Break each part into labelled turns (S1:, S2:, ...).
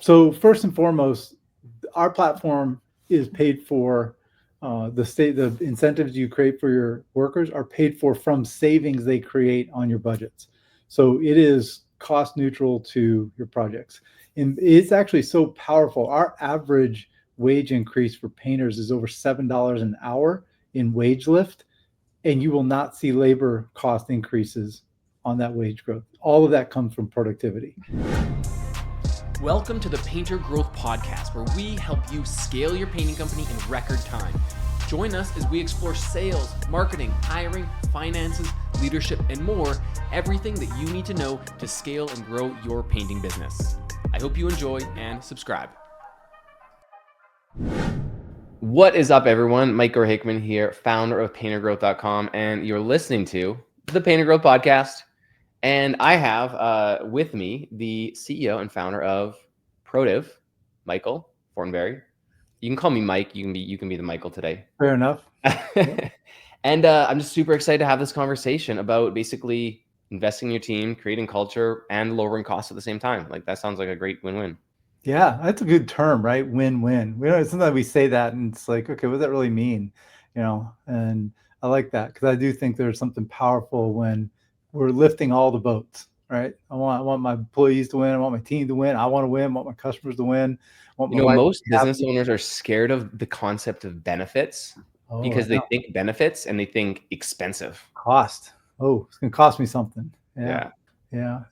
S1: So first and foremost, our platform is paid for. The incentives you create for your workers are paid for from savings they create on your budgets. So it is cost neutral to your projects. And it's actually so powerful. Our average wage increase for painters is over $7 an hour in wage lift, and you will not see labor cost increases on that wage growth. All of that comes from productivity.
S2: Welcome to the Painter Growth Podcast, where we help you scale your painting company in record time. Join us as we explore sales, marketing, hiring, finances, leadership, and more, everything that you need to know to scale and grow your painting business. I hope you enjoy and subscribe. What is up, everyone? Mike Hickman here, founder of PainterGrowth.com, and you're listening to the Painter Growth Podcast. And I have with me the CEO and founder of Protiv, Michael Thornberry. You can call me Mike. You can be the Michael today.
S1: Fair enough.
S2: And I'm just super excited to have this conversation about basically investing in your team, creating culture, and lowering costs at the same time. Like, that sounds like a great win-win.
S1: Yeah, that's a good term, right? Win-win. Sometimes we say that and it's like, okay, what does that really mean? And I like that because I do think there's something powerful when we're lifting all the boats, right? I want my employees to win. I want my team to win. I want to win. I want my customers to win.
S2: Most business owners are scared of the concept of benefits because they think benefits and they think expensive.
S1: Cost. Oh, it's going to cost me something. Yeah.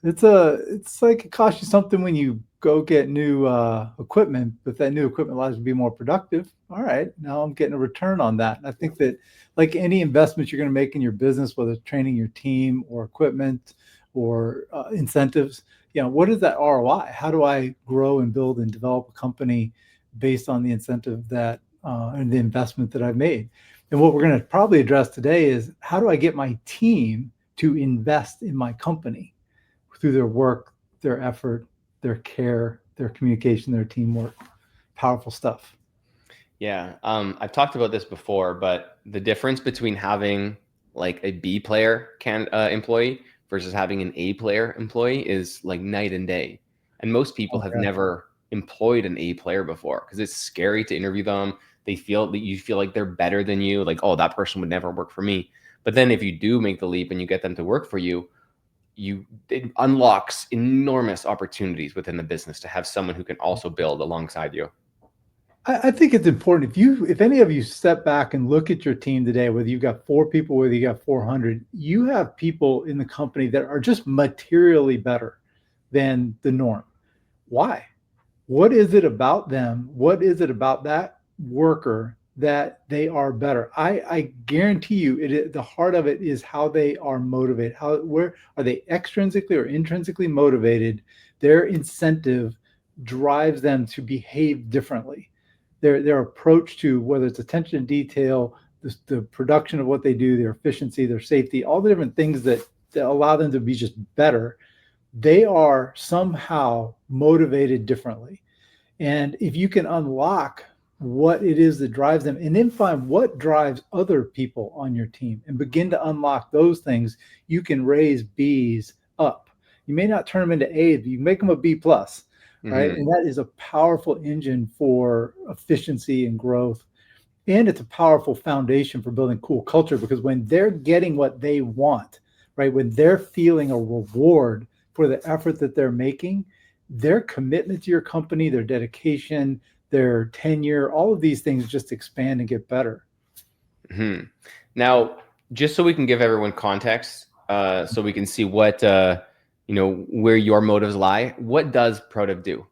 S1: It's like it costs you something when you go get new equipment, but that new equipment allows you to be more productive. All right, now I'm getting a return on that. And I think that, like any investment you're going to make in your business, whether it's training your team or equipment or incentives, what is that ROI? How do I grow and build and develop a company based on the incentive that and the investment that I've made? And what we're going to probably address today is, how do I get my team to invest in my company through their work, their effort, their care, their communication, their teamwork? Powerful stuff.
S2: Yeah. I've talked about this before, but the difference between having like a B player employee versus having an A player employee is like night and day. And most people have never employed an A player before because it's scary to interview them. They feel that you feel like they're better than you, like, oh, that person would never work for me. But then if you do make the leap and you get them to work for you, it unlocks enormous opportunities within the business to have someone who can also build alongside you.
S1: I think it's important if any of you step back and look at your team today, whether you've got 4 people, whether you got 400, you have people in the company that are just materially better than the norm. Why? What is it about them? What is it about that worker that they are better? I guarantee you, the heart of it is how they are motivated. Where are they extrinsically or intrinsically motivated? Their incentive drives them to behave differently. Their approach to, whether it's attention to detail, the production of what they do, their efficiency, their safety, all the different things that allow them to be just better, they are somehow motivated differently. And if you can unlock what it is that drives them, and then find what drives other people on your team and begin to unlock those things, you can raise B's up. You may not turn them into A's, but you make them a B plus, right? And that is a powerful engine for efficiency and growth. And it's a powerful foundation for building cool culture, because when they're getting what they want, right, when they're feeling a reward for the effort that they're making, their commitment to your company, their dedication, their tenure, all of these things just expand and get better.
S2: Now, just so we can give everyone context, so we can see what, where your motives lie, what does Protiv do?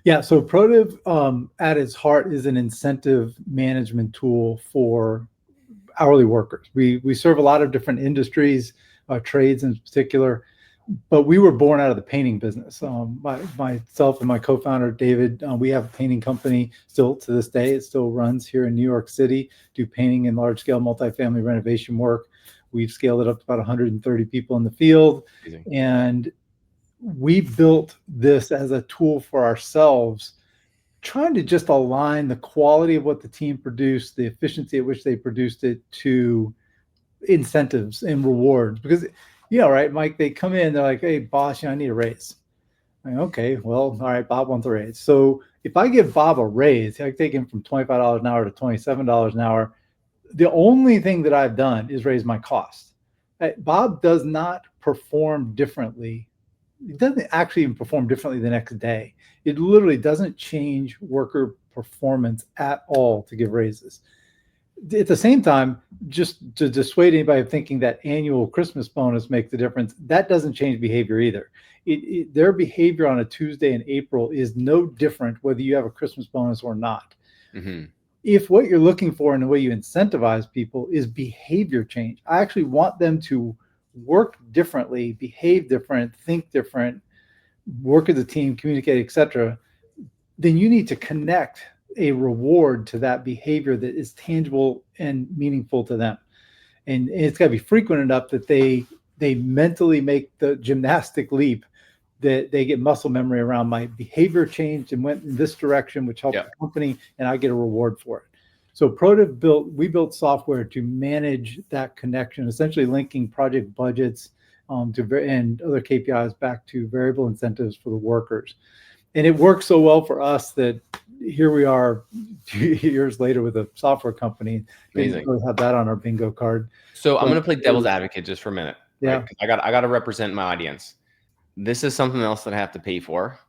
S1: Yeah, so Protiv at its heart is an incentive management tool for hourly workers. We serve a lot of different industries, trades in particular, but we were born out of the painting business. Myself and my co-founder, David, we have a painting company still to this day. It still runs here in New York City, do painting and large-scale multifamily renovation work. We've scaled it up to about 130 people in the field. Amazing. And we built this as a tool for ourselves, trying to just align the quality of what the team produced, the efficiency at which they produced it, to incentives and rewards. Because, right, Mike, they come in, they're like, hey, boss, I need a raise. Okay, well, all right, Bob wants a raise. So if I give Bob a raise, I take him from $25 an hour to $27 an hour. The only thing that I've done is raise my cost. Bob does not perform differently. It doesn't actually even perform differently the next day. It literally doesn't change worker performance at all to give raises. At the same time, just to dissuade anybody of thinking that annual Christmas bonus makes the difference, that doesn't change behavior either. Their behavior on a Tuesday in April is no different whether you have a Christmas bonus or not.
S2: Mm-hmm.
S1: If what you're looking for in the way you incentivize people is behavior change, I actually want them to work differently, behave different, think different, work as a team, communicate, etc. Then you need to connect a reward to that behavior that is tangible and meaningful to them. And it's got to be frequent enough that they mentally make the gymnastic leap, that they get muscle memory around my behavior changed and went in this direction, which helped the company, and I get a reward for it. So Protiv we built software to manage that connection, essentially linking project budgets and other KPIs back to variable incentives for the workers. And it worked so well for us that here we are 2 years later with a software company.
S2: Amazing.
S1: Didn't really have that on our bingo card.
S2: So I'm going to play devil's advocate just for a minute.
S1: Yeah.
S2: Right? I got to represent my audience. This is something else that I have to pay for,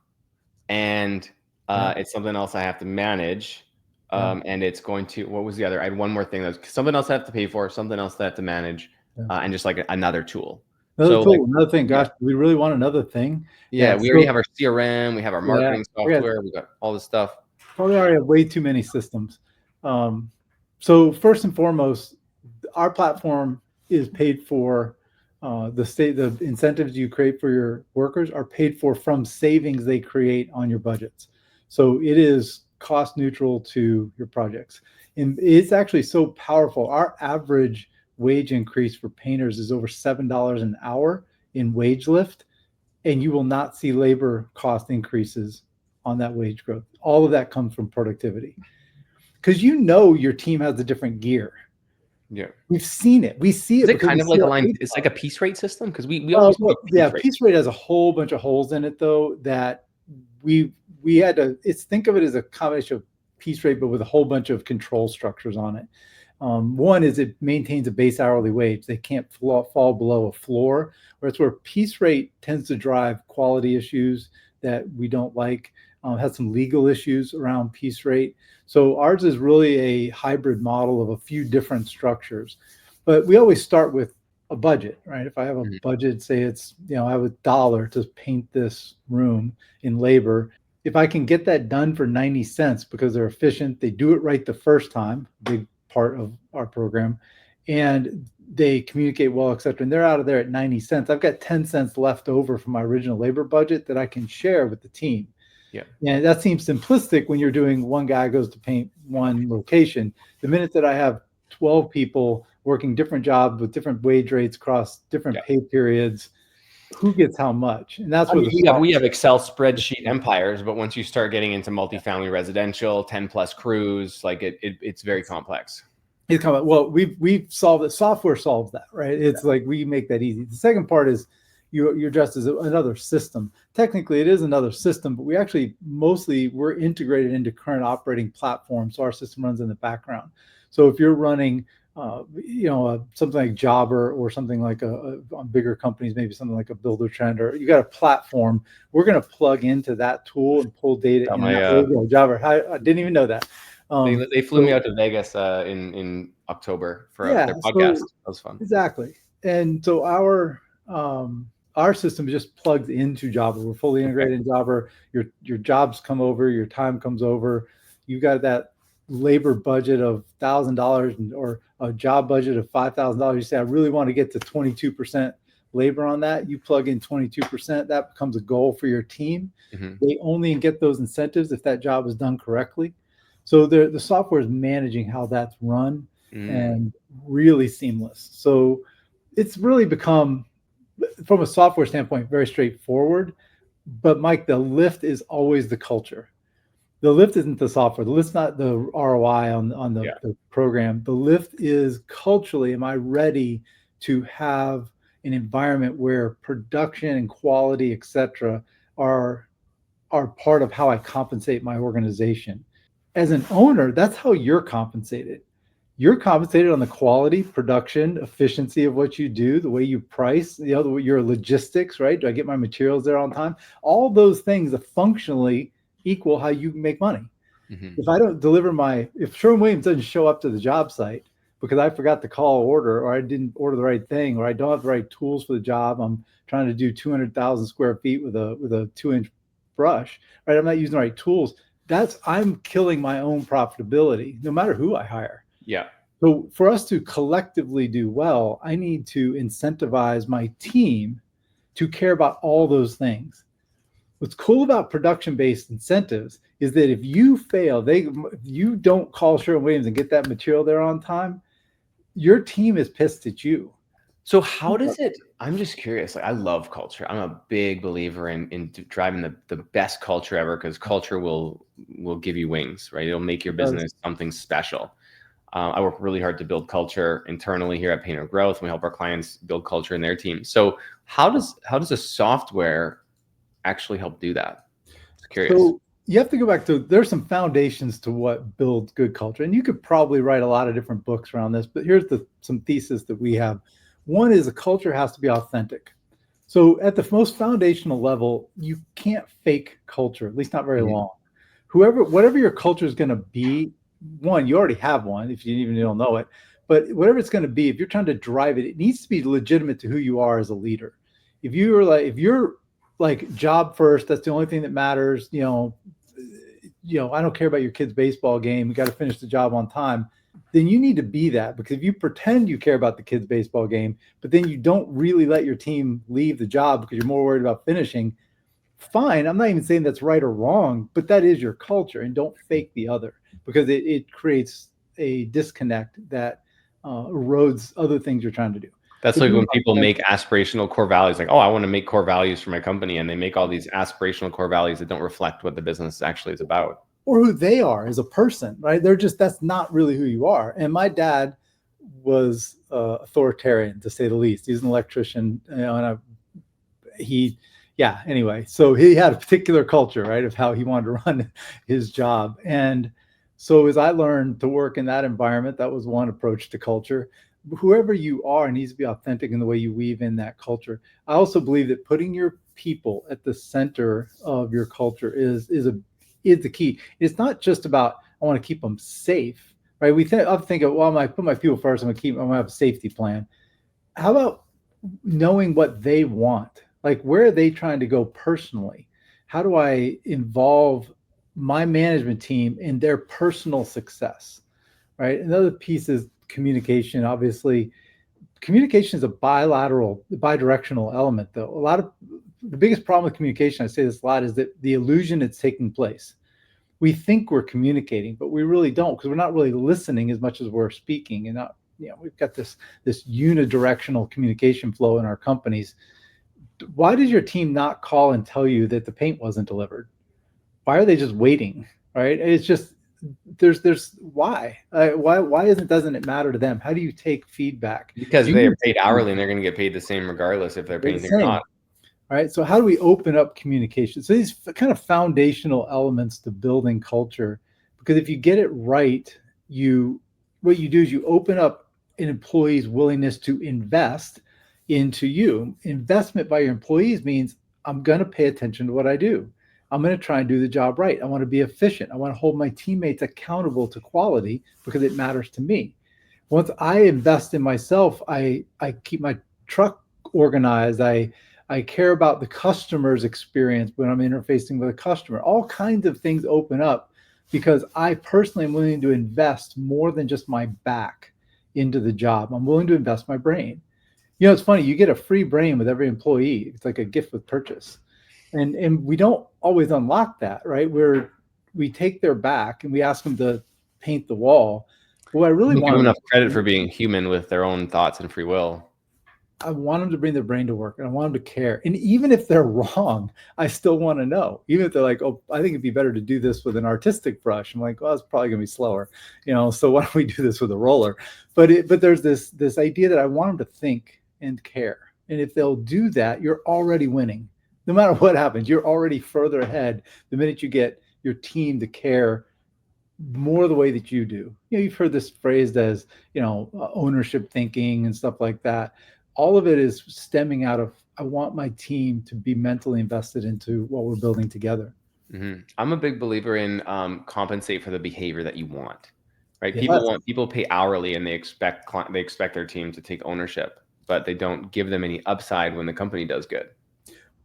S2: and it's something else I have to manage. And it's going to, what was the other? I had one more thing. That's something else I have to pay for, something else that I have to manage, and just like another tool.
S1: Another thing. Gosh, we really want another thing.
S2: Yeah, we already have our CRM, we have our marketing software, we got all this stuff.
S1: Probably already have way too many systems. So first and foremost, our platform is paid for. The incentives you create for your workers are paid for from savings they create on your budgets. So it is cost neutral to your projects. And it's actually so powerful. Our average wage increase for painters is over $7 an hour in wage lift, and you will not see labor cost increases on that wage growth. All of that comes from productivity, because your team has a different gear.
S2: Yeah,
S1: we've seen it. We see it.
S2: Is it kind of like a line? It's like a piece rate system, because we always
S1: piece rate has a whole bunch of holes in it, though, that we had to. Think of it as a combination of piece rate, but with a whole bunch of control structures on it. One is it maintains a base hourly wage. They can't fall below a floor, whereas where piece rate tends to drive quality issues that we don't like. Has some legal issues around piece rate. So ours is really a hybrid model of a few different structures, but we always start with a budget, right? If I have a budget, say it's, I have $1 to paint this room in labor. If I can get that done for 90 cents because they're efficient, they do it right the first time, big part of our program, and they communicate well, et cetera, and they're out of there at 90 cents. I've got 10 cents left over from my original labor budget that I can share with the team.
S2: Yeah.
S1: And that seems simplistic when you're doing one guy goes to paint one location. The minute that I have 12 people working different jobs with different wage rates across different pay periods, who gets how much? And that's what
S2: we have Excel spreadsheet empires, but once you start getting into multifamily residential, 10 plus crews, like it's very complex.
S1: It's kind of, well, we've solved it. Software solves that, right? It's like we make that easy. The second part is you're dressed as another system. Technically, it is another system, but we actually we're integrated into current operating platforms. So our system runs in the background. So if you're running, something like Jobber or something like on bigger companies, maybe something like a Builder Trend, or you got a platform, we're going to plug into that tool and pull data in. Jobber, I didn't even know that.
S2: They flew me out to Vegas in October for their podcast. That was fun.
S1: Exactly. And so our system just plugs into Jobber. We're fully integrated in Jobber. Your jobs come over, your time comes over. You got that labor budget of $1,000 or a job budget of $5,000. You say, I really want to get to 22% labor on that. You plug in 22%. That becomes a goal for your team. They only get those incentives if that job is done correctly. So the software is managing how that's run and really seamless. So it's really become, from a software standpoint, very straightforward. But Mike, the lift is always the culture. The lift isn't the software. The lift's not the ROI on the program. The lift is culturally, am I ready to have an environment where production and quality, et cetera, are are part of how I compensate my organization. As an owner, that's how you're compensated. You're compensated on the quality, production, efficiency of what you do, the way you price, your logistics, right? Do I get my materials there on time? All those things that functionally equal how you make money.
S2: Mm-hmm.
S1: If I don't deliver if Sherwin-Williams doesn't show up to the job site because I forgot to call order, or I didn't order the right thing, or I don't have the right tools for the job, I'm trying to do 200,000 square feet with a 2-inch brush, right? I'm not using the right tools. I'm killing my own profitability, no matter who I hire.
S2: Yeah.
S1: So for us to collectively do well, I need to incentivize my team to care about all those things. What's cool about production-based incentives is that if you fail, if you don't call Sherwin-Williams and get that material there on time, your team is pissed at you.
S2: So how does it, I'm just curious, like I love culture. I'm a big believer in driving the best culture ever, because culture will give you wings, right? It'll make your business something special. I work really hard to build culture internally here at Painter Growth, and we help our clients build culture in their team. So how does a software actually help do that? Just curious.
S1: So you have to go back to, there's some foundations to what builds good culture. And you could probably write a lot of different books around this, but here's some thesis that we have. One is a culture has to be authentic. So at the most foundational level, you can't fake culture, at least not very long. Whatever your culture is going to be, one, you already have one if you even don't know it, but whatever it's going to be, if you're trying to drive it, it needs to be legitimate to who you are as a leader. If you're like job first, that's the only thing that matters. I don't care about your kid's baseball game. We got to finish the job on time. Then you need to be that, because if you pretend you care about the kid's baseball game, but then you don't really let your team leave the job because you're more worried about finishing, fine. I'm not even saying that's right or wrong, but that is your culture, and don't fake the other, because it creates a disconnect that erodes other things you're trying to do.
S2: That's like when people make aspirational core values, like, oh, I want to make core values for my company, and they make all these aspirational core values that don't reflect what the business actually is about.
S1: Or who they are as a person, right? That's not really who you are. And my dad was authoritarian, to say the least. He's an electrician, anyway. So he had a particular culture, right, of how he wanted to run his job. And so as I learned to work in that environment, that was one approach to culture. Whoever you are needs to be authentic in the way you weave in that culture. I also believe that putting your people at the center of your culture is the key. It's not just about, I want to keep them safe, right? I think of, well, I put my people first. I'm going to have a safety plan. How about knowing what they want? Like, where are they trying to go personally? How do I involve my management team in their personal success, right? Another piece is communication. Obviously, communication is a bidirectional element, though. The biggest problem with communication, I say this a lot, is that the illusion it's taking place. We think we're communicating, but we really don't, because we're not really listening as much as we're speaking. And we've got this unidirectional communication flow in our companies. Why does your team not call and tell you that the paint wasn't delivered? Why are they just waiting? Right? It's just there's why doesn't it matter to them? How do you take feedback?
S2: Because they are paid hourly, and they're going to get paid the same regardless if they're painting or not.
S1: Right. So how do we open up communication? So these kind of foundational elements to building culture, because if you get it right, what you do is you open up an employee's willingness to invest into you. Investment by your employees means, I'm going to pay attention to what I do. I'm going to try and do the job right. I want to be efficient. I want to hold my teammates accountable to quality because it matters to me. Once I invest in myself, I keep my truck organized. I care about the customer's experience when I'm interfacing with a customer. All kinds of things open up because I personally am willing to invest more than just my back into the job. I'm willing to invest my brain. It's funny, you get a free brain with every employee. It's like a gift with purchase. And we don't always unlock that, right? We take their back and we ask them to paint the wall. Well, I really want
S2: enough credit for being human with their own thoughts and free will.
S1: I want them to bring their brain to work, and I want them to care. And even if they're wrong, I still want to know. Even if they're like, oh, I think it'd be better to do this with an artistic brush. I'm like, well, it's probably going to be slower, so why don't we do this with a roller? But there's this idea that I want them to think and care. And if they'll do that, you're already winning. No matter what happens, you're already further ahead the minute you get your team to care more the way that you do. You've heard this phrased as, ownership thinking and stuff like that. All of it is stemming out of, I want my team to be mentally invested into what we're building together.
S2: I'm a big believer in compensate for the behavior that you want, right?
S1: Yes.
S2: People pay hourly and they expect their team to take ownership, but they don't give them any upside when the company does good.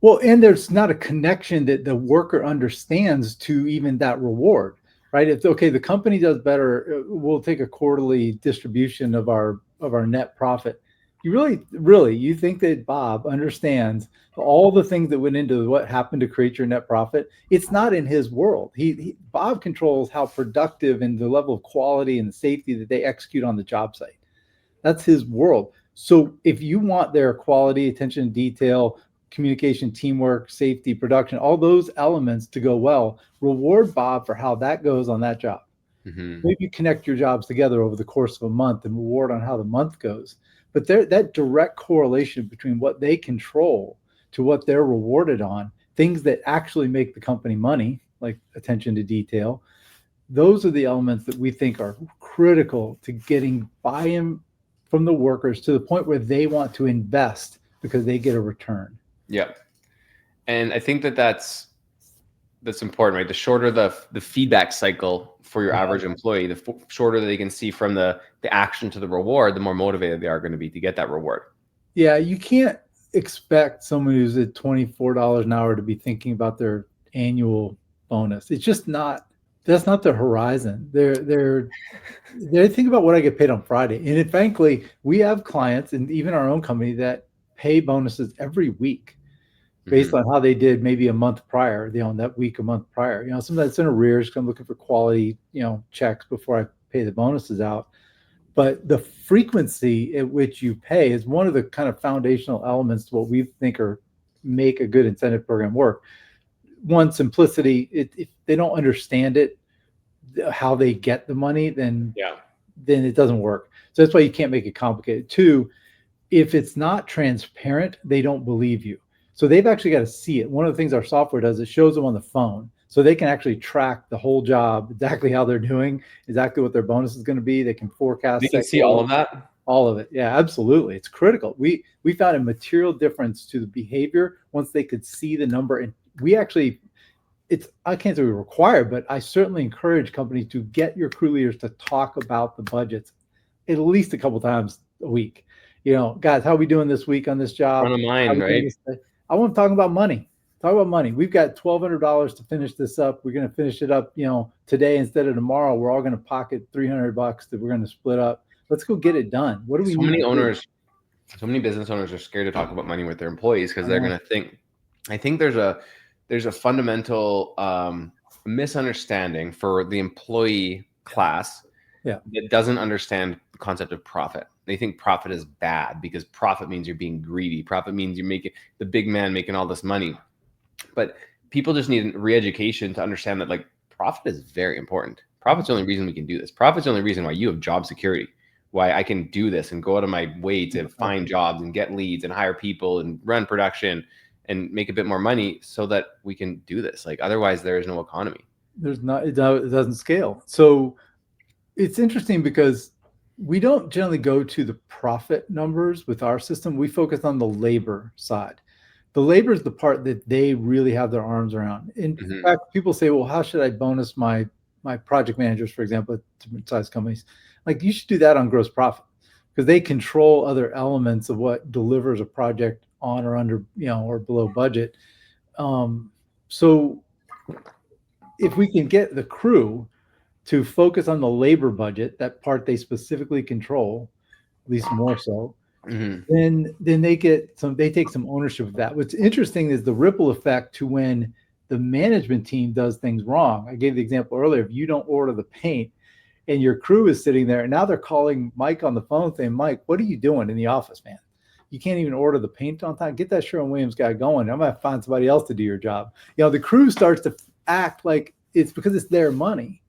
S1: Well, and there's not a connection that the worker understands to even that reward, right? It's okay. The company does better. We'll take a quarterly distribution of our net profit. You really, you think that Bob understands all the things that went into what happened to create your net profit? It's not in his world. Bob controls how productive and the level of quality and the safety that they execute on the job site. That's his world. So if you want their quality, attention to detail, communication, teamwork, safety, production, all those elements to go well, reward Bob for how that goes on that job. Maybe connect your jobs together over the course of a month and reward on how the month goes. But that direct correlation between what they control to what they're rewarded on, things that actually make the company money, like attention to detail, those are the elements that we think are critical to getting buy-in from the workers to the point where they want to invest because they get a return.
S2: Yeah. And I think that's important, right? The shorter the feedback cycle for your average employee, the shorter they can see from the action to the reward, the more motivated they are going to be to get that reward.
S1: Yeah, you can't expect someone who's at $24 an hour to be thinking about their annual bonus. It's just not. That's not their horizon. They think about what I get paid on Friday. And frankly, we have clients and even our own company that pay bonuses every week based on how they did maybe a month prior, that week, a month prior. Sometimes it's in arrears because I'm looking for quality, checks before I pay the bonuses out. But the frequency at which you pay is one of the kind of foundational elements to what we think make a good incentive program work. One, simplicity. If they don't understand it, how they get the money, then it doesn't work. So that's why you can't make it complicated. Two, if it's not transparent, they don't believe you. So they've actually got to see it. One of the things our software does, it shows them on the phone. So they can actually track the whole job, exactly how they're doing, exactly what their bonus is going to be. They can forecast.
S2: They can see all of that?
S1: All of it. Yeah, absolutely. It's critical. We found a material difference to the behavior once they could see the number. And we actually, I can't say we require, but I certainly encourage companies to get your crew leaders to talk about the budgets at least a couple times a week. Guys, how are we doing this week on this job?
S2: Front of mind, right?
S1: I want to talk about money. Talk about money. We've got $1,200 to finish this up. We're going to finish it up, today instead of tomorrow. We're all going to pocket $300 that we're going to split up. Let's go get it done. What do we need?
S2: So many business owners are scared to talk about money with their employees because they're going to think. I think there's a fundamental misunderstanding for the employee class that doesn't understand the concept of profit. They think profit is bad because profit means you're being greedy. Profit means you're making the big man making all this money. But people just need re-education to understand that profit is very important. Profit's the only reason we can do this. Profit's the only reason why you have job security, why I can do this and go out of my way to find jobs and get leads and hire people and run production and make a bit more money so that we can do this. Otherwise there is no economy.
S1: It doesn't scale. So it's interesting because we don't generally go to the profit numbers with our system. We focus on the labor side. The labor is the part that they really have their arms around. In fact, people say, well, how should I bonus my project managers, for example, at different size companies? You should do that on gross profit because they control other elements of what delivers a project on or under, or below budget. So if we can get the crew to focus on the labor budget, that part they specifically control, at least more so, then they take some ownership of that. What's interesting is the ripple effect to when the management team does things wrong. I gave the example earlier. If you don't order the paint and your crew is sitting there and now they're calling Mike on the phone saying, Mike, what are you doing in the office, man? You can't even order the paint on time. Get that Sherwin-Williams guy going. I'm going to find somebody else to do your job. The crew starts to act like it's because it's their money.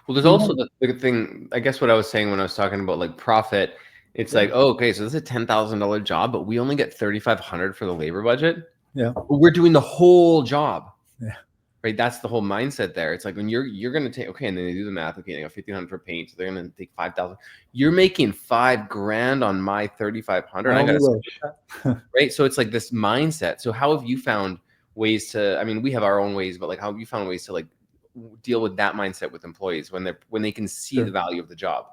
S2: Well, there's also the thing, I guess what I was saying when I was talking about profit, it's okay, so this is a $10,000 job, but we only get $3,500 for the labor budget.
S1: Yeah.
S2: We're doing the whole job.
S1: Yeah.
S2: Right. That's the whole mindset there. It's like when you're gonna take, okay, and then they do the math, okay, they got 1,500 for paint, so they're gonna take 5,000. You're making $5,000 on my 3,500.
S1: I
S2: I
S1: only
S2: gotta
S1: wish.
S2: right. So it's like this mindset. So how have you found ways to, I mean, we have our own ways, but like how have you found ways to like deal with that mindset with employees when they can see the
S1: Sure.
S2: value of the job?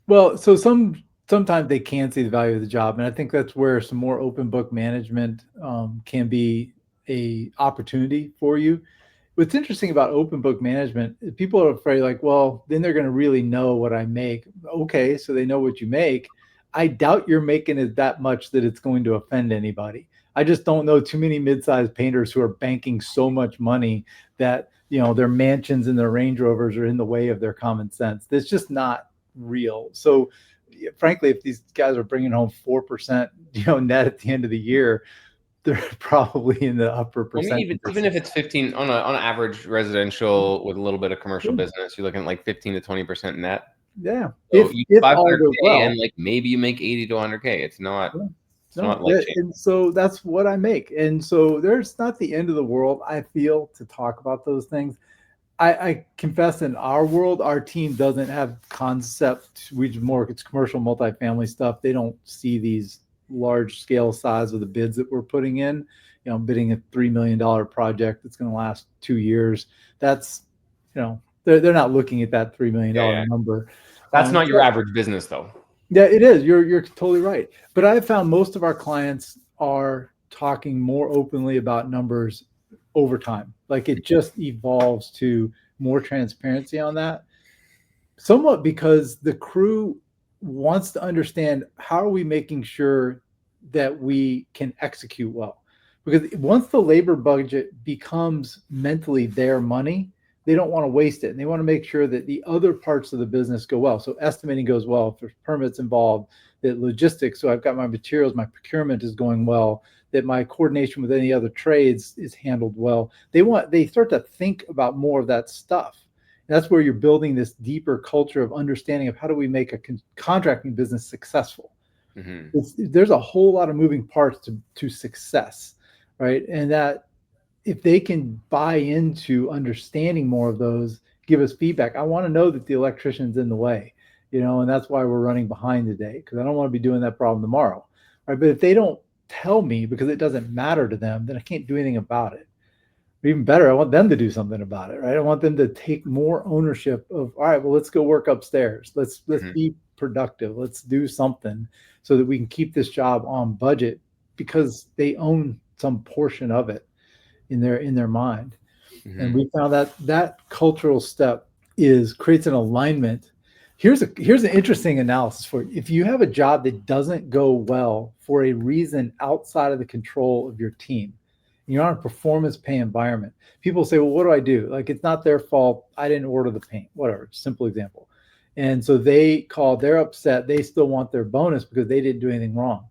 S1: Well, so sometimes they can see the value of the job, and I think that's where some more open book management can be a opportunity for you. What's interesting about open book management is people are afraid, like, well, then they're going to really know what I make. Okay, so they know what you make. I doubt you're making it that much that it's going to offend anybody. I just don't know too many mid-sized painters who are banking so much money that their mansions and their Range Rovers are in the way of their common sense. That's just not real. So, frankly, if these guys are bringing home 4%, net at the end of the year, they're probably in the upper
S2: Well, I mean, even
S1: percentages.
S2: if it's 15 on an average residential with a little bit of commercial
S1: Yeah.
S2: business, you're looking at like 15 to 20% net.
S1: Yeah.
S2: So
S1: If
S2: you
S1: if all goes
S2: 500K
S1: well.
S2: and like maybe you make 80 to 100K. It's not
S1: Yeah.
S2: it's
S1: No,
S2: not life changing.
S1: and so that's what I make. And so there's not the end of the world, I feel, to talk about those things. I confess, in our world, our team doesn't have concept. It's commercial multifamily stuff. They don't see these large scale size of the bids that we're putting in. Bidding a $3 million project that's going to last 2 years. That's, they're not looking at that $3 million
S2: Yeah.
S1: number.
S2: That's not your
S1: So
S2: average business though.
S1: yeah, it is. You're totally right. But I've found most of our clients are talking more openly about numbers over time. Like, it just evolves to more transparency on that. Somewhat because the crew wants to understand, how are we making sure that we can execute well? Because once the labor budget becomes mentally their money, they don't want to waste it. And they want to make sure that the other parts of the business go well. So estimating goes well, if there's permits involved, that logistics, so I've got my materials, my procurement is going well, that my coordination with any other trades is handled well. They start to think about more of that stuff. And that's where you're building this deeper culture of understanding of, how do we make a contracting business successful?
S2: Mm-hmm.
S1: There's a whole lot of moving parts to success, right? And that, if they can buy into understanding more of those, give us feedback. I want to know that the electrician's in the way, and that's why we're running behind today, because I don't want to be doing that problem tomorrow, right? But if they don't tell me because it doesn't matter to them, then I can't do anything about it. Even better, I want them to do something about it, right? I want them to take more ownership of, all right, well, let's go work upstairs. Let's
S2: Mm-hmm.
S1: be productive. Let's do something so that we can keep this job on budget, because they own some portion of it in their mind.
S2: Mm-hmm.
S1: And we found that cultural step creates an alignment. Here's an interesting analysis for you. If you have a job that doesn't go well for a reason outside of the control of your team, you're on a performance pay environment, people say, well, what do I do? Like, it's not their fault, I didn't order the paint, whatever, simple example. And so they're upset, they still want their bonus because they didn't do anything wrong.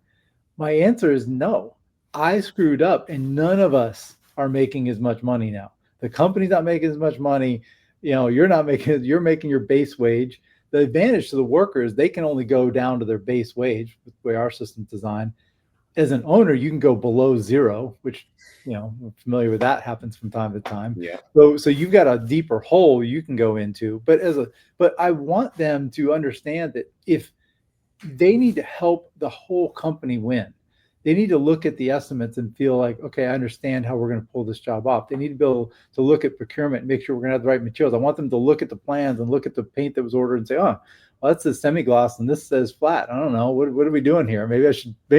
S1: My answer is no. I screwed up, and none of us are making as much money now. The company's not making as much money. You're not making, you're making your base wage. The advantage to the workers, they can only go down to their base wage with the way our system's designed. As an owner, you can go below zero, which, we're familiar with, that happens from time to time.
S2: Yeah.
S1: So you've got a deeper hole you can go into. But I want them to understand that if they need to help the whole company win, they need to look at the estimates and feel like, okay, I understand how we're going to pull this job off. They need to be able to look at procurement and make sure we're going to have the right materials. I want them to look at the plans and look at the paint that was ordered and say, oh, well, that's a semi-gloss and this says flat. I don't know. What are we doing here? Maybe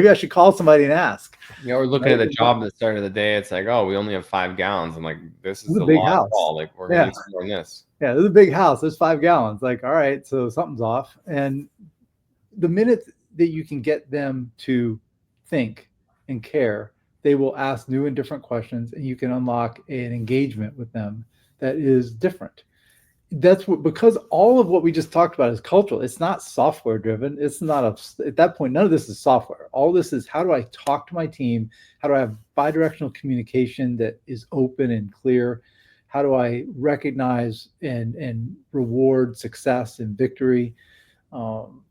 S1: I should call somebody and ask.
S2: Yeah, we're looking at the job at the start of the day. It's like, oh, we only have 5 gallons. I'm like, this is
S1: This is
S2: a
S1: a big
S2: lot
S1: house.
S2: of all. Like, we're gonna need some more than this.
S1: Yeah, this is a big house. There's 5 gallons. Like, all right, so something's off. And the minute that you can get them to think and care, they will ask new and different questions, and you can unlock an engagement with them that is different. Because all of what we just talked about is cultural. It's not software driven. It's not at that point, none of this is software. All this is, how do I talk to my team? How do I have bidirectional communication that is open and clear? How do I recognize and reward success and victory?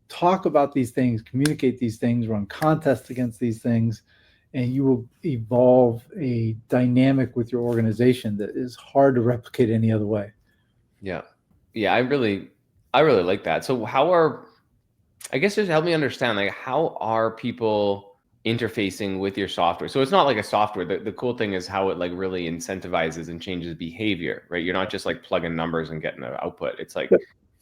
S1: Talk about these things, communicate these things, run contests against these things. and you will evolve a dynamic with your organization that is hard to replicate any other way.
S2: Yeah. Yeah, I really like that. So how are I guess just help me understand, like, how are people interfacing with your software? So it's not like a software. The cool thing is how it like really incentivizes and changes behavior, right? You're not just like plugging numbers and getting an output. It's like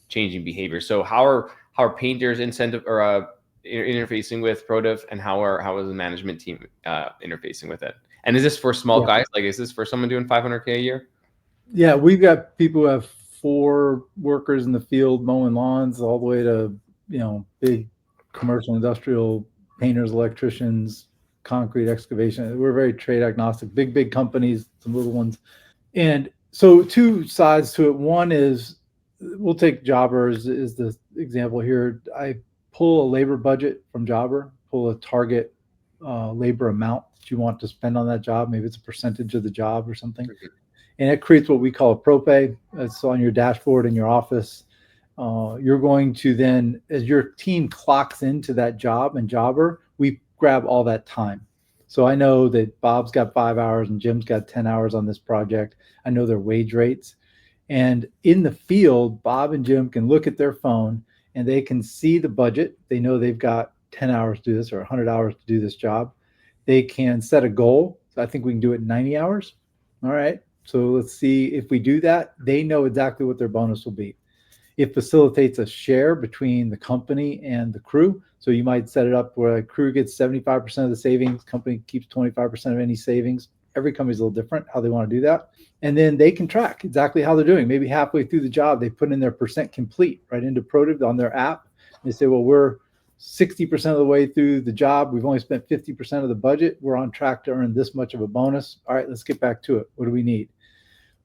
S2: changing behavior. So how are painters incentive or interfacing with Protiv, and how is the management team interfacing with it? And is this for small
S1: Yeah.
S2: guys? Like, is this for someone doing 500K a year?
S1: Yeah, we've got people who have 4 workers in the field mowing lawns, all the way to big commercial, industrial painters, electricians, concrete excavation. We're very trade agnostic. Big companies, some little ones, and so two sides to it. One is, we'll take jobbers is the example here. I pull a labor budget from jobber, pull a target labor amount that you want to spend on that job. Maybe it's a percentage of the job or something, and it creates what we call a ProPay. It's on your dashboard in your office. You're going to then, as your team clocks into that job and jobber, we grab all that time. So I know that Bob's got 5 hours and Jim's got 10 hours on this project. I know their wage rates. And in the field, Bob and Jim can look at their phone and they can see the budget. They know they've got 10 hours to do this or 100 hours to do this job. They can set a goal. So I think we can do it in 90 hours. All right. So let's see if we do that. They know exactly what their bonus will be. It facilitates a share between the company and the crew. So you might set it up where a crew gets 75% of the savings, company keeps 25% of any savings. Every company's a little different how they want to do that. And then they can track exactly how they're doing. Maybe halfway through the job, they put in their percent complete right into Protiv on their app. They say, well, we're 60% of the way through the job. We've only spent 50% of the budget. We're on track to earn this much of a bonus. All right, let's get back to it. What do we need?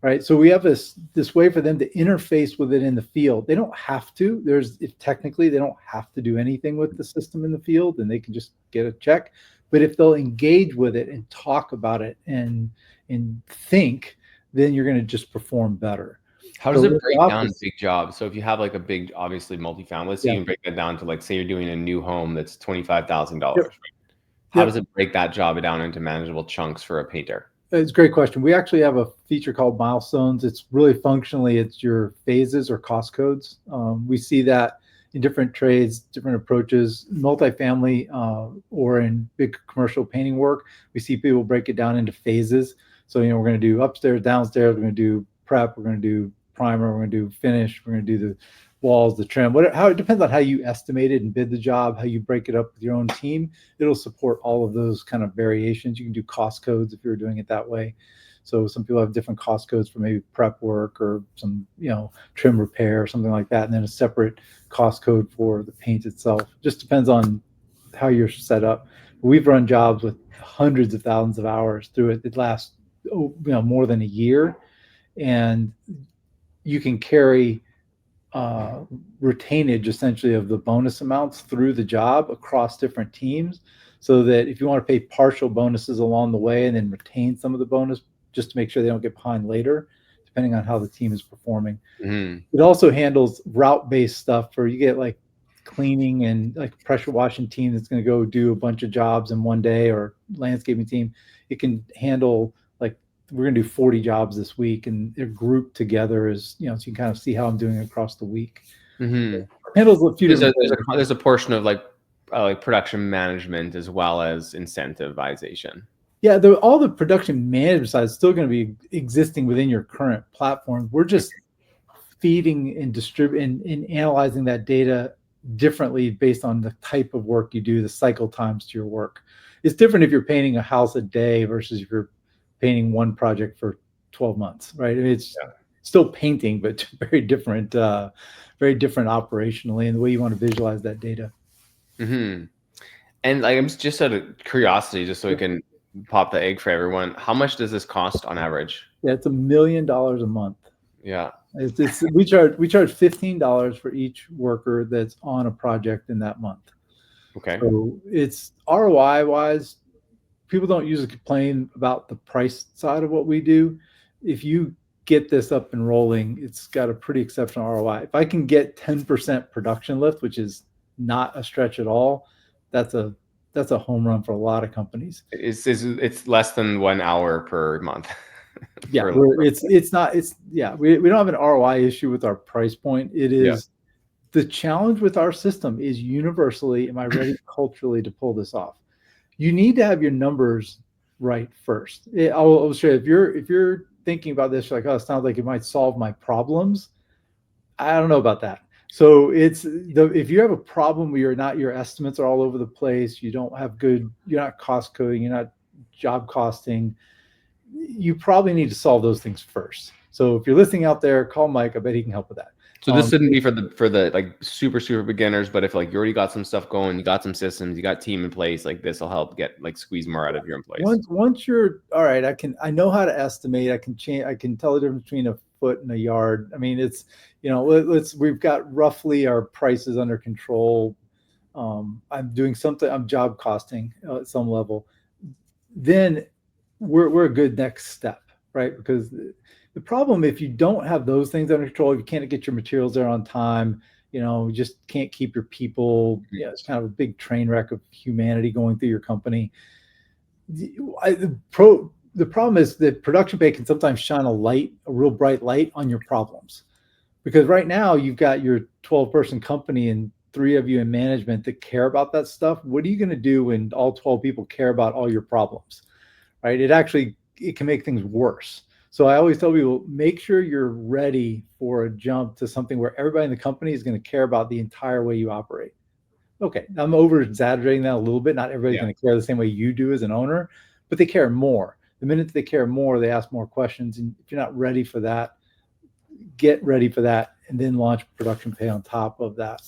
S1: Right. So we have this way for them to interface with it in the field. They don't have to. Technically they don't have to do anything with the system in the field, and they can just get a check. But if they'll engage with it and talk about it and think, then you're going to just perform better.
S2: How does it break down big jobs? So if you have like a big, obviously multifamily, let's say you can break that down to, like, say you're doing a new home that's $25,000. Right? How does it break that job down into manageable chunks for a painter?
S1: It's a great question. We actually have a feature called milestones. It's really functionally, it's your phases or cost codes. We see that in different trades, different approaches, multifamily or in big commercial painting work. We see people break it down into phases. So, we're going to do upstairs, downstairs, we're going to do prep, we're going to do primer, we're going to do finish, we're going to do the walls, the trim, how it depends on how you estimate it and bid the job, how you break it up with your own team. It'll support all of those kind of variations. You can do cost codes if you're doing it that way. So some people have different cost codes for maybe prep work or some, trim repair or something like that. And then a separate cost code for the paint itself. Just depends on how you're set up. We've run jobs with hundreds of thousands of hours through it. It lasts, more than a year. And you can carry retainage essentially of the bonus amounts through the job across different teams, so that if you want to pay partial bonuses along the way and then retain some of the bonus just to make sure they don't get behind later, depending on how the team is performing. It also handles route-based stuff where you get like cleaning and like pressure washing team that's going to go do a bunch of jobs in one day, or landscaping team. It can handle, like, we're going to do 40 jobs this week, and they're grouped together as, so you can kind of see how I'm doing across the week. Handles a few.
S2: There's a portion of like production management as well as incentivization.
S1: Yeah, all the production management side is still going to be existing within your current platform. We're just feeding and distributing and analyzing that data differently based on the type of work you do, the cycle times to your work. It's different if you're painting a house a day versus if you're painting one project for 12 months, right? I mean, it's still painting, but very different operationally, and the way you want to visualize that data.
S2: And like, I'm just out of curiosity, just so we can pop the egg for everyone. How much does this cost on average?
S1: Yeah, it's $1 million a month.
S2: Yeah.
S1: We charge $15 for each worker that's on a project in that month.
S2: Okay.
S1: So it's ROI wise, people don't usually complain about the price side of what we do. If you get this up and rolling, it's got a pretty exceptional ROI. If I can get 10% production lift, which is not a stretch at all, that's a that's a home run for a lot of companies.
S2: It's less than 1 hour per month.
S1: Yeah,
S2: for,
S1: it's not it's yeah, we don't have an ROI issue with our price point. It
S2: yeah.
S1: is the challenge with our system is universally, am I ready culturally to pull this off? You need to have your numbers right first. I'll show you if you're thinking about this, like, oh, it sounds like it might solve my problems. I don't know about that. So if you have a problem where your estimates are all over the place, you're not cost coding, you're not job costing, you probably need to solve those things first. So if you're listening out there, call Mike. I bet he can help with that.
S2: So this shouldn't be for the like super beginners, but if like you already got some stuff going, you got some systems, you got team in place, like this will help get like squeeze more out of your employees.
S1: Once you're all right, I know how to estimate. I can tell the difference between a foot and a yard. I mean, it's we've got roughly our prices under control. I'm doing something. I'm job costing at some level. Then we're a good next step, right? Because the problem, if you don't have those things under control, if you can't get your materials there on time, you just can't keep your people. Yeah, it's kind of a big train wreck of humanity going through your company. The problem is that production pay can sometimes shine a real bright light on your problems. Because right now you've got your 12-person company and three of you in management that care about that stuff. What are you going to do when all 12 people care about all your problems? Right? It can make things worse. So I always tell people, make sure you're ready for a jump to something where everybody in the company is going to care about the entire way you operate. Okay, I'm over exaggerating that a little bit. Not everybody's going to care the same way you do as an owner, but they care more. The minute they care more, they ask more questions. And if you're not ready for that, get ready for that and then launch production pay on top of that.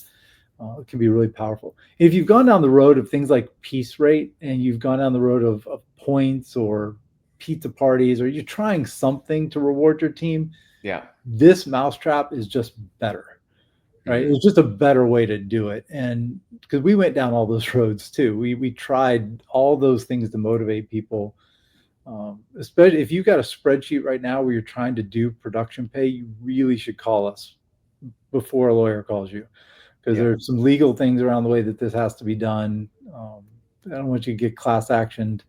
S1: It can be really powerful. If you've gone down the road of things like piece rate and you've gone down the road of points or pizza parties, or you're trying something to reward your team,
S2: Yeah.
S1: this mousetrap is just better, right? It's just a better way to do it. And because we went down all those roads too, we tried all those things to motivate people. Especially if you've got a spreadsheet right now where you're trying to do production pay, you really should call us before a lawyer calls you, because there's some legal things around the way that this has to be done. I don't want you to get class actioned,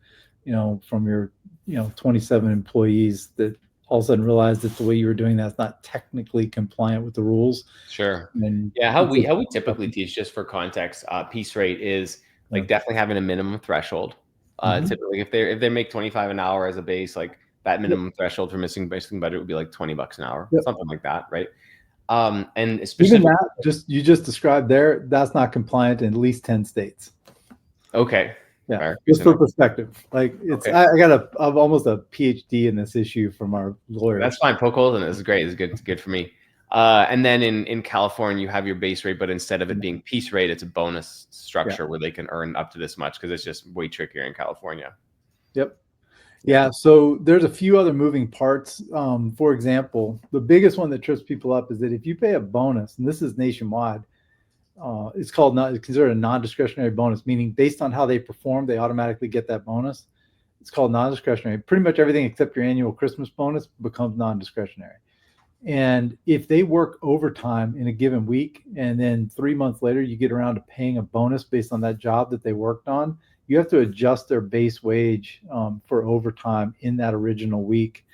S1: from your 27 employees that all of a sudden realize that the way you were doing that's not technically compliant with the rules.
S2: Sure.
S1: And
S2: Yeah, how we typically teach, just for context, piece rate is like definitely having a minimum threshold. Typically, if they make 25 an hour as a base, like that minimum threshold for missing budget would be like $20 an hour, something like that, right? And
S1: even that you just described there, that's not compliant in at least 10 states.
S2: Okay.
S1: Yeah, fair. Just for perspective, like it's okay. I'm almost a PhD in this issue from our lawyers.
S2: That's fine. Poke holes in it. This is great. It's good for me. And then in California, you have your base rate, but instead of it being piece rate, it's a bonus structure where they can earn up to this much, because it's just way trickier in California.
S1: Yep. Yeah. So there's a few other moving parts. For example, the biggest one that trips people up is that if you pay a bonus, and this is nationwide, it's considered a non-discretionary bonus, meaning based on how they perform, they automatically get that bonus. It's called non-discretionary. Pretty much everything except your annual Christmas bonus becomes non-discretionary. And if they work overtime in a given week, and then 3 months later you get around to paying a bonus based on that job that they worked on, you have to adjust their base wage for overtime in that original week,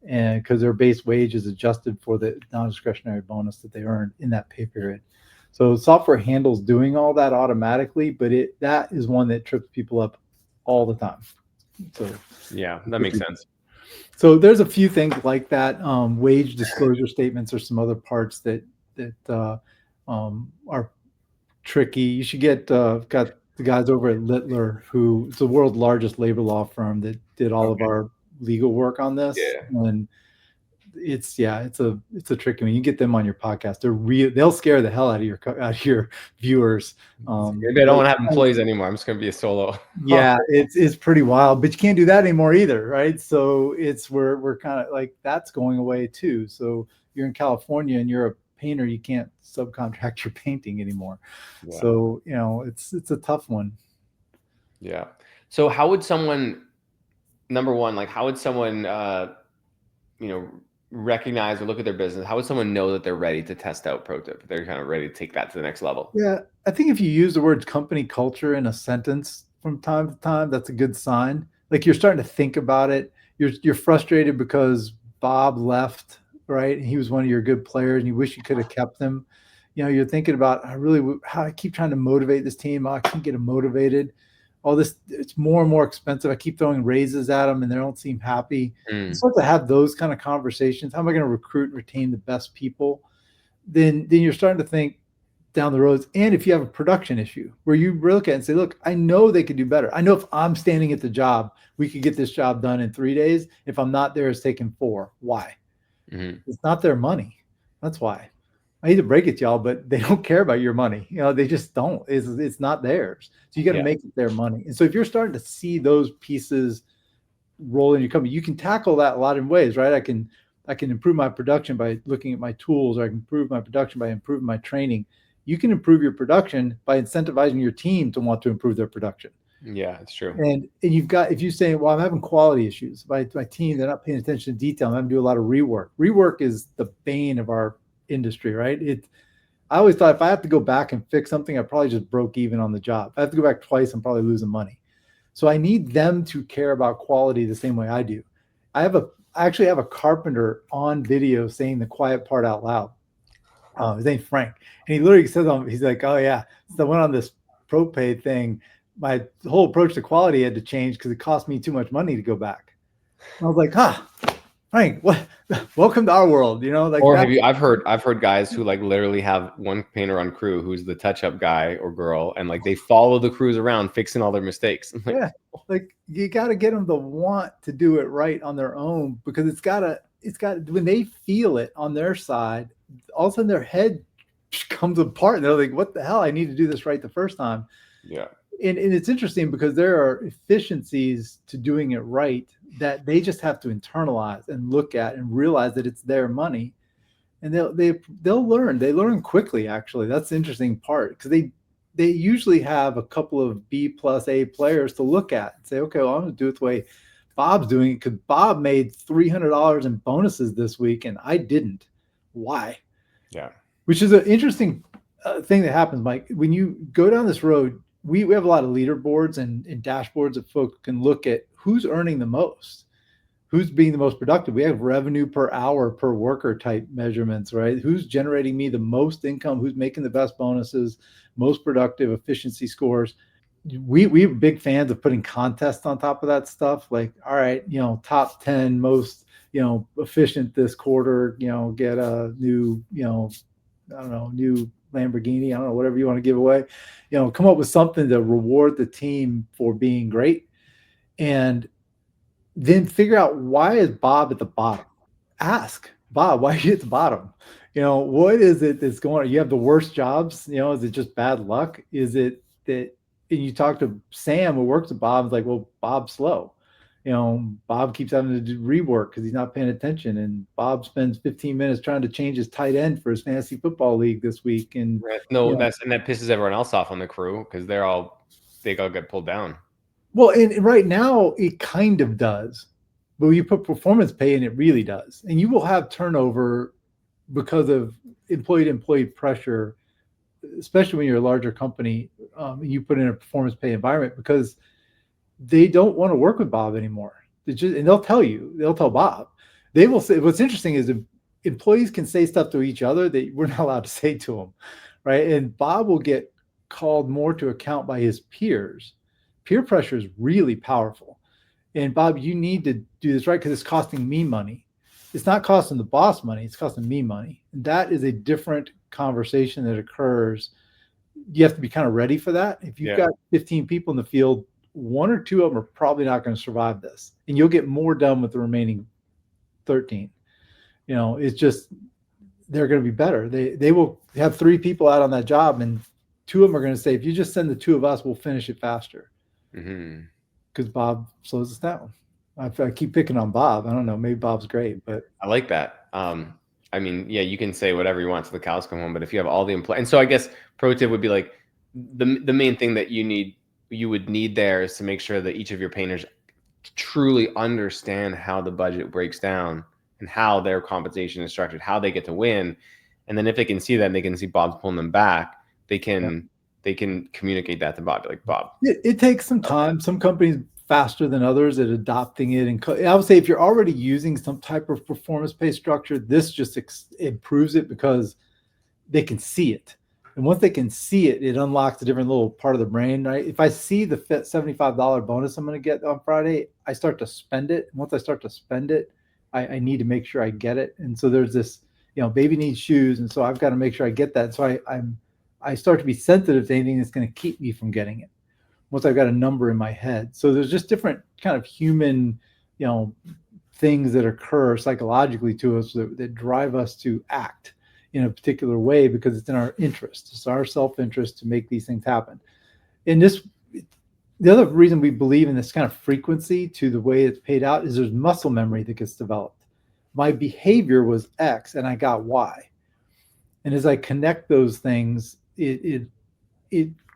S1: and because their base wage is adjusted for the non-discretionary bonus that they earned in that pay period. So software handles doing all that automatically, but that is one that trips people up all the time. So
S2: yeah, that makes sense.
S1: So there's a few things like that. Wage disclosure statements are some other parts that are tricky. You should got the guys over at Littler, who is the world's largest labor law firm, that did all of our legal work on this.
S2: Yeah.
S1: And it's a tricky one. You get them on your podcast, they'll scare the hell out of your viewers.
S2: Maybe I don't want to have employees anymore. I'm just going to be a solo.
S1: Yeah, it's pretty wild, but you can't do that anymore either, right? So we're kind of like, that's going away too. So you're in California and you're a painter, you can't subcontract your painting anymore. Yeah. So it's a tough one.
S2: Yeah. So how would someone, number one, like how would someone recognize or look at their business? How would someone know that they're ready to test out Protiv? They're kind of ready to take that to the next level.
S1: Yeah, I think if you use the word company culture in a sentence, from time to time, that's a good sign. Like you're starting to think about it. You're frustrated because Bob left, right? And he was one of your good players, and you wish you could have kept him. You're thinking about how I keep trying to motivate this team. I can't get them motivated. All this, it's more and more expensive. I keep throwing raises at them, and they don't seem happy. You
S2: Mm,
S1: start to have those kind of conversations. How am I going to recruit and retain the best people? Then you're starting to think down the roads. And if you have a production issue where you look at it and say, look, I know they could do better. I know if I'm standing at the job, we could get this job done in 3 days. If I'm not there, it's taking 4. Why?
S2: mm-hmm.
S1: It's not their money. That's why. I hate to break it to y'all, but they don't care about your money. They just don't. It's not theirs. So you got to
S2: Yeah.
S1: make it their money. And so if you're starting to see those pieces roll in your company, you can tackle that a lot in ways, right? I can improve my production by looking at my tools, or I can improve my production by improving my training. You can improve your production by incentivizing your team to want to improve their production.
S2: Yeah, it's true.
S1: And you've got, if you say, well, I'm having quality issues, my team, they're not paying attention to detail, I'm having to do a lot of rework. Rework is the bane of our industry, right? I always thought if I have to go back and fix something, I probably just broke even on the job. If I have to go back twice, I'm probably losing money. So I need them to care about quality the same way I do. I actually have a carpenter on video saying the quiet part out loud. His name's Frank, and he literally says, he's like, "Oh yeah, so I went on this propay thing. My whole approach to quality had to change because it cost me too much money to go back." And I was like, Frank, what? Welcome to our world." Like
S2: Or
S1: that.
S2: I've heard guys who like literally have one painter on crew who's the touch-up guy or girl, and like they follow the crews around fixing all their mistakes. I'm like,
S1: Yeah, like you got to get them to want to do it right on their own, because it's got when they feel it on their side, all of a sudden their head comes apart and they're like, what the hell, I need to do this right the first time.
S2: yeah,
S1: And it's interesting because there are efficiencies to doing it right that they just have to internalize and look at and realize that it's their money. And they'll learn. They learn quickly, actually. That's the interesting part, because they usually have a couple of B plus A players to look at and say, okay, well, I'm going to do it the way Bob's doing it, because Bob made $300 in bonuses this week and I didn't. Why?
S2: yeah,
S1: Which is an interesting thing that happens, Mike. When you go down this road, we have a lot of leaderboards and dashboards that folks can look at who's earning the most, who's being the most productive. We have revenue per hour per worker type measurements, right? Who's generating me the most income, who's making the best bonuses, most productive, efficiency scores. We're big fans of putting contests on top of that stuff. Like, all right, top 10 most, efficient this quarter, get a new, I don't know, new Lamborghini, I don't know, whatever you want to give away. Come up with something to reward the team for being great. And then figure out, why is Bob at the bottom? Ask Bob, why are you at the bottom? What is it that's going on? You have the worst jobs? Is it just bad luck? Is it that, and you talk to Sam who works at Bob, it's like, well, Bob's slow. Bob keeps having to do rework because he's not paying attention. And Bob spends 15 minutes trying to change his tight end for his fantasy football league this week. And
S2: right. No, that pisses everyone else off on the crew because they all get pulled down.
S1: Well, and right now it kind of does, but you put performance pay in, it really does. And you will have turnover because of employee to employee pressure, especially when you're a larger company, and you put in a performance pay environment, because they don't want to work with Bob anymore. And they'll tell Bob. They will say, what's interesting is if employees can say stuff to each other that we're not allowed to say to them, right? And Bob will get called more to account by his peers. Peer pressure is really powerful. And Bob, you need to do this right because it's costing me money. It's not costing the boss money, it's costing me money. And that is a different conversation that occurs. You have to be kind of ready for that. If you've got 15 people in the field, 1 or 2 of them are probably not going to survive this. And you'll get more done with the remaining 13. It's just, they're going to be better. They will have 3 people out on that job, and 2 of them are going to say, if you just send the 2 of us, we'll finish it faster. Because Bob slows us down. I keep picking on Bob. I don't know. Maybe Bob's great, but
S2: I like that. I mean, yeah, you can say whatever you want till the cows come home, but if you have all the employees, and so I guess pro tip would be like the main thing that you would need there is to make sure that each of your painters truly understand how the budget breaks down and how their compensation is structured, how they get to win. And then if they can see that and they can see Bob's pulling them back, they can they can communicate that to Bob. Like, Bob,
S1: It takes some time. Some companies faster than others at adopting it. And I would say if you're already using some type of performance pay structure, this just improves it because they can see it. And once they can see it, it unlocks a different little part of the brain, right? If I see the $75 bonus I'm going to get on Friday, I start to spend it. And once I start to spend it, I need to make sure I get it. And so there's this, baby needs shoes. And so I've got to make sure I get that. So I start to be sensitive to anything that's going to keep me from getting it once I've got a number in my head. So there's just different kind of human, things that occur psychologically to us that drive us to act in a particular way because it's in our interest. It's our self-interest to make these things happen. And the other reason we believe in this kind of frequency to the way it's paid out is there's muscle memory that gets developed. My behavior was X and I got Y. And as I connect those things, it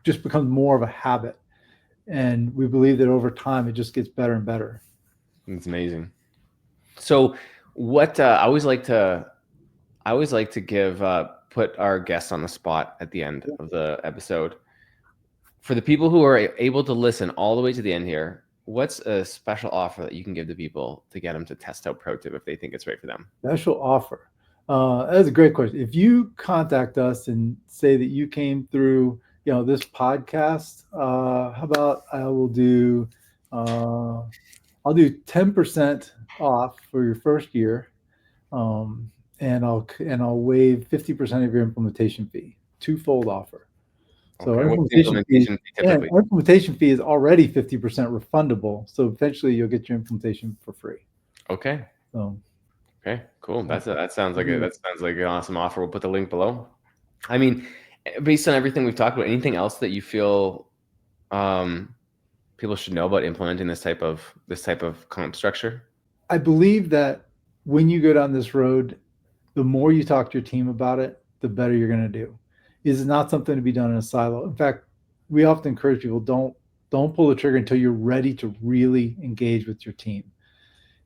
S1: just becomes more of a habit. And we believe that over time, it just gets better and better.
S2: It's amazing. So what I always like to give put our guests on the spot at the end of the episode. For the people who are able to listen all the way to the end here, what's a special offer that you can give to people to get them to test out Protiv if they think it's right for them?
S1: Special offer. That's a great question. If you contact us and say that you came through, this podcast, how about I'll do 10% off for your first year. And I'll waive 50% of your implementation fee, twofold offer. So
S2: okay. What's the implementation fee typically?
S1: Our implementation fee is already 50% refundable. So eventually you'll get your implementation for free.
S2: Okay.
S1: So
S2: okay, cool. That sounds like an awesome offer. We'll put the link below. I mean, based on everything we've talked about, anything else that you feel people should know about implementing this type of comp structure?
S1: I believe that when you go down this road, the more you talk to your team about it, the better you're going to do. This is not something to be done in a silo. In fact, we often encourage people, don't pull the trigger until you're ready to really engage with your team.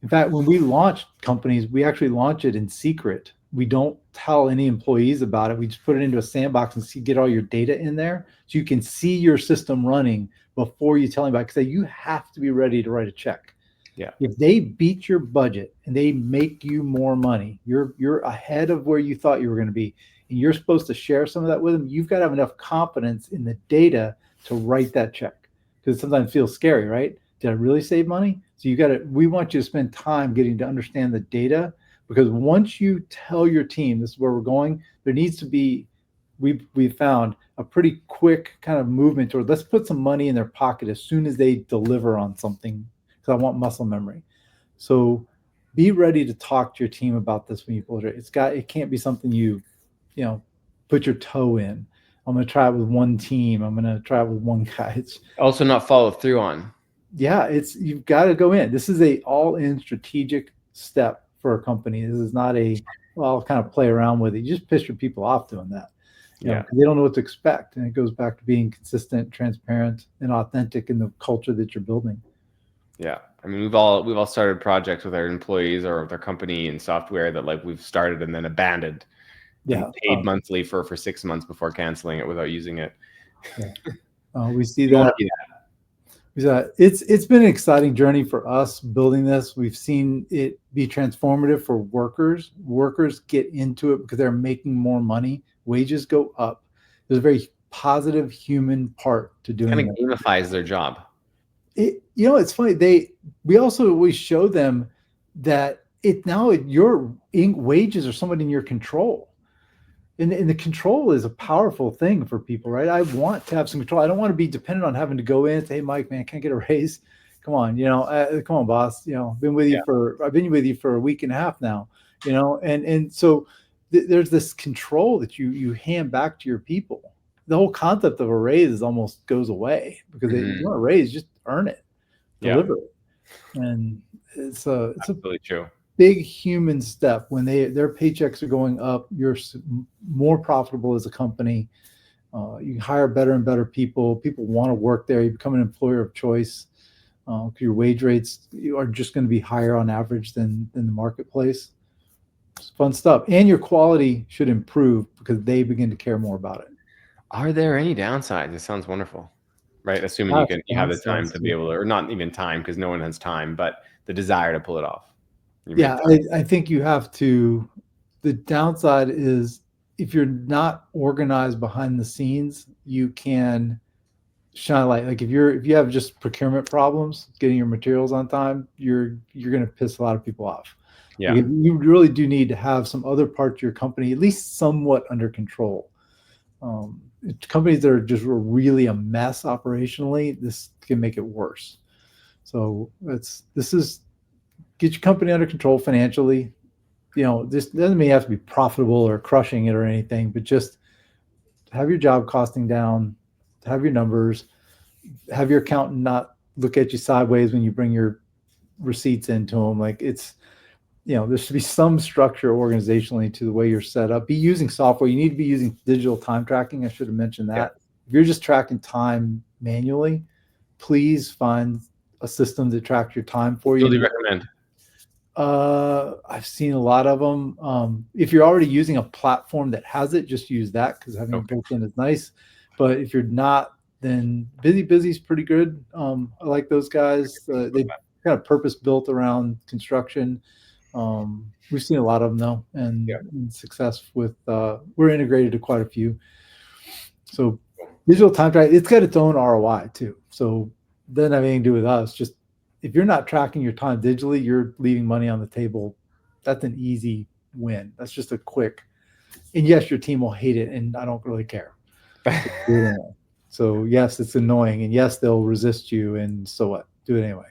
S1: In fact, when we launch companies, we actually launch it in secret. We don't tell any employees about it. We just put it into a sandbox and get all your data in there so you can see your system running before you tell anybody, because you have to be ready to write a check.
S2: Yeah.
S1: If they beat your budget and they make you more money, you're ahead of where you thought you were going to be, and you're supposed to share some of that with them. You've got to have enough confidence in the data to write that check, because it sometimes feels scary, right? Did I really save money? So we want you to spend time getting to understand the data, because once you tell your team this is where we're going, there needs to be, we've found a pretty quick kind of movement toward let's put some money in their pocket as soon as they deliver on something. I want muscle memory. So be ready to talk to your team about this when you pull it. It can't be something you put your toe in. I'm going to try it with one team. I'm going to try it with one guy. It's
S2: also not follow through on.
S1: Yeah, you've got to go in. This is a all-in strategic step for a company. This is not I'll kind of play around with it. You just piss your people off doing that. They don't know what to expect. And it goes back to being consistent, transparent, and authentic in the culture that you're building.
S2: Yeah. I mean, we've all started projects with our employees or with our company and software that we've started and then abandoned.
S1: Yeah.
S2: And paid monthly for 6 months before canceling it without using it.
S1: Yeah. We see that. It's been an exciting journey for us building this. We've seen it be transformative for workers. Workers get into it because they're making more money. Wages go up. There's a very positive human part to doing it.
S2: Kind of gamifies their job.
S1: It's funny. We also always show them that your wages are somewhat in your control. And the control is a powerful thing for people, right? I want to have some control. I don't want to be dependent on having to go in and say, hey, Mike, man, can't get a raise. Come on, come on, boss. I've been with you for a week and a half now, and so there's this control that you hand back to your people. The whole concept of a raise almost goes away, because you want a raise, just earn it, deliver it. And it's
S2: absolutely true.
S1: Big human step. When their paychecks are going up, you're more profitable as a company. You hire better and better people. People want to work there. You become an employer of choice. Your wage rates are just going to be higher on average than the marketplace. It's fun stuff. And your quality should improve because they begin to care more about it.
S2: Are there any downsides? It sounds wonderful, right? Assuming
S1: Gosh,
S2: you have the time
S1: downsides
S2: to be
S1: too.
S2: able to, or not even time because no one has time, but the desire to pull it off. You make
S1: Yeah,
S2: that.
S1: I think you have to. The downside is if you're not organized behind the scenes, you can shine a light. Like if you have just procurement problems getting your materials on time, you're going to piss a lot of people off. Like
S2: Yeah.
S1: you really do need to have some other parts of your company at least somewhat under control. Companies that are just really a mess operationally, this can make it worse. So this is get your company under control financially. This doesn't mean you have to be profitable or crushing it or anything, but just have your job costing down, have your numbers, have your accountant not look at you sideways when you bring your receipts into them. Like there should be some structure organizationally to the way you're set up. Be using software. You need to be using digital time tracking. I should have mentioned
S2: Yeah.
S1: that. If you're just tracking time manually, please find a system to track your time for
S2: What do you
S1: you.
S2: recommend?
S1: I've seen a lot of them. If you're already using a platform that has it, just use that because having it
S2: Okay.
S1: built in is nice. But if you're not, then Busy is pretty good. I like those guys. They kind of purpose built around construction. We've seen a lot of them though,
S2: Yeah.
S1: and success with. We're integrated to quite a few. So digital time track, it's got its own ROI too. So doesn't have anything to do with us. Just if you're not tracking your time digitally, you're leaving money on the table. That's an easy win. That's just a quick. And yes, your team will hate it, and I don't really care. But do it anyway. So yes, it's annoying, and yes, they'll resist you, and so what? Do it anyway,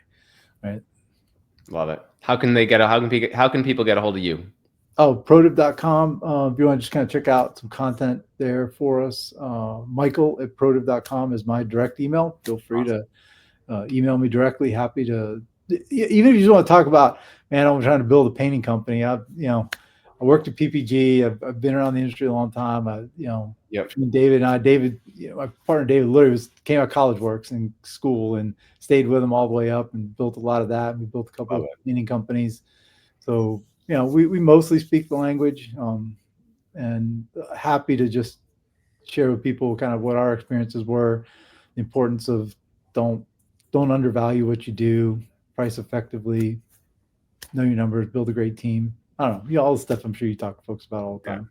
S1: right?
S2: Love it. How can people get a hold of you?
S1: Oh, Protiv.com. If you want to just kind of check out some content there for us, Michael at Protiv.com is my direct email. Feel free
S2: Awesome.
S1: to email me directly. Happy to, even if you just want to talk about, man, I'm trying to build a painting company. I worked at PPG. I've been around the industry a long time.
S2: Yep.
S1: Between David and I, my partner David literally came out of college works in school and stayed with him all the way up and built a lot of that. We built a couple
S2: Love
S1: of
S2: it.
S1: painting companies. So, we mostly speak the language, and happy to just share with people kind of what our experiences were, the importance of don't don't undervalue what you do, price effectively, know your numbers, build a great team. I don't know, all the stuff I'm sure you talk to folks about all the
S2: Yeah.
S1: time.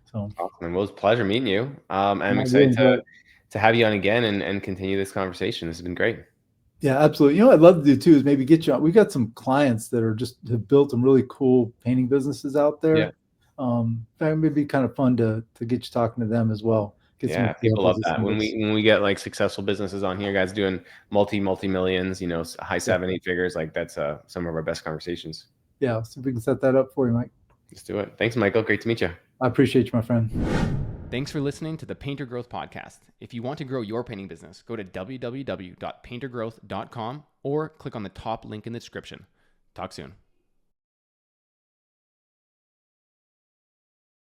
S1: So
S2: Awesome. Well, it was a pleasure meeting you. I'm
S1: I really
S2: excited
S1: enjoy it.
S2: to have you on again and continue this conversation. This has been great.
S1: Yeah, absolutely. What I'd love to do too is maybe get you on. We've got some clients that are just have built some really cool painting businesses out
S2: Yeah.
S1: there. That would be kind of fun to get you talking to them as well. Get some
S2: Yeah. People
S1: examples
S2: love
S1: of
S2: that.
S1: some of this.
S2: When we get like successful businesses on here, guys doing multi millions, high
S1: Yeah,
S2: 7, 8 figures, like that's some of our best conversations.
S1: yeah. So if we can set that up for you, Mike.
S2: Let's do it. Thanks, Michael. Great to meet you.
S1: I appreciate you, my friend.
S2: Thanks for listening to the Painter Growth Podcast. If you want to grow your painting business, go to www.paintergrowth.com or click on the top link in the description. Talk soon.